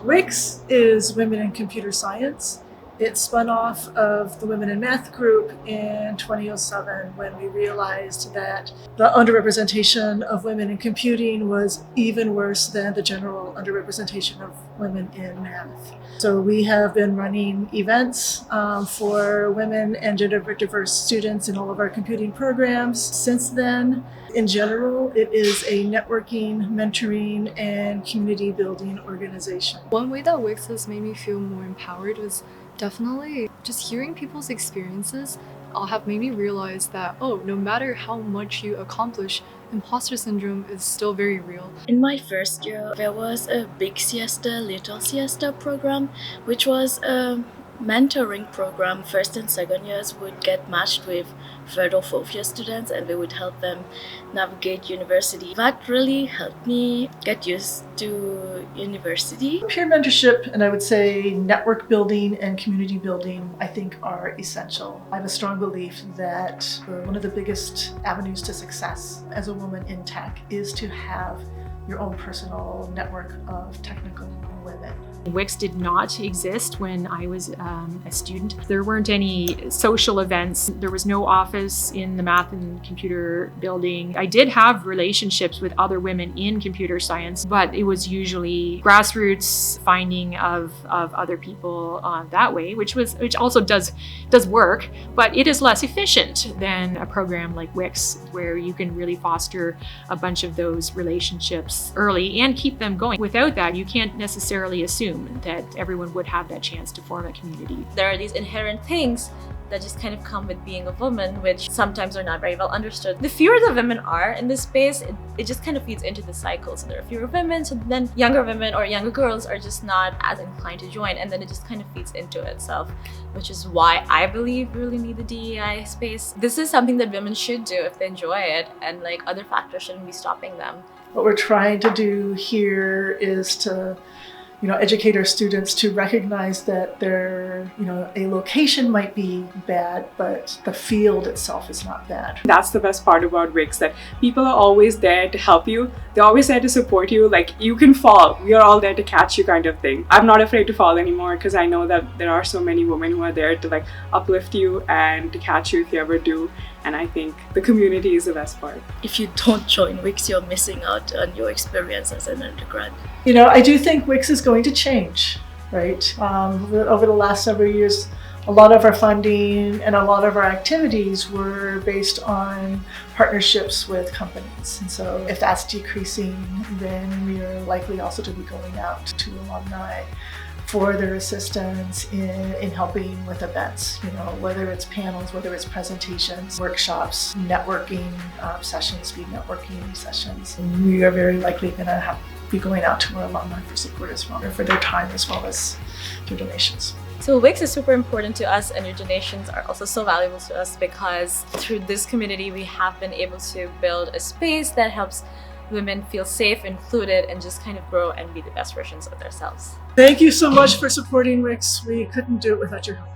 WiCS is Women in Computer Science. It spun off of the Women in Math group in 2007 when we realized that the underrepresentation of women in computing was even worse than the general underrepresentation of women in math. So we have been running events for women and gender diverse students in all of our computing programs since then. In general, it is a networking, mentoring, and community building organization. One way that WiCS has made me feel more empowered was definitely just hearing people's experiences have made me realize that, no matter how much you accomplish, imposter syndrome is still very real. In my first year, there was a big siesta, little siesta program, which was a mentoring program. First and second years would get matched with third or fourth year students, and we would help them navigate university. That really helped me get used to university. Peer mentorship, and I would say network building and community building, I think are essential. I have a strong belief that one of the biggest avenues to success as a woman in tech is to have your own personal network of technical women. WiCS did not exist when I was a student. There weren't any social events. There was no office in the math and computer building. I did have relationships with other women in computer science, but it was usually grassroots finding of other people that way, which also does work, but it is less efficient than a program like WiCS, where you can really foster a bunch of those relationships early and keep them going. Without that, you can't necessarily assume that everyone would have that chance to form a community. There are these inherent things that just kind of come with being a woman, which sometimes are not very well understood. The fewer the women are in this space, it just kind of feeds into the cycle. So there are fewer women, so then younger women or younger girls are just not as inclined to join, and then it just kind of feeds into itself, which is why I believe we really need the DEI space. This is something that women should do if they enjoy it, and like other factors shouldn't be stopping them. What we're trying to do here is to educate our students to recognize that a location might be bad, but the field itself is not bad. That's the best part about WiCS, that people are always there to help you. They're always there to support you. Like, you can fall, we are all there to catch you, kind of thing. I'm not afraid to fall anymore because I know that there are so many women who are there to uplift you and to catch you if you ever do. And I think the community is the best part. If you don't join WiCS, you're missing out on your experience as an undergrad. I do think WiCS is going to change, right? Over the last several years, a lot of our funding and a lot of our activities were based on partnerships with companies. And so if that's decreasing, then we are likely also to be going out to alumni for their assistance in helping with events, whether it's panels, whether it's presentations, workshops, networking sessions, speed networking sessions. We are very likely going to be going out to our alumni for support as well, for their time as well as their donations. So WiCS is super important to us, and your donations are also so valuable to us because through this community we have been able to build a space that helps women feel safe, included, and just kind of grow and be the best versions of themselves. Thank you so much for supporting WiCS. We couldn't do it without your help.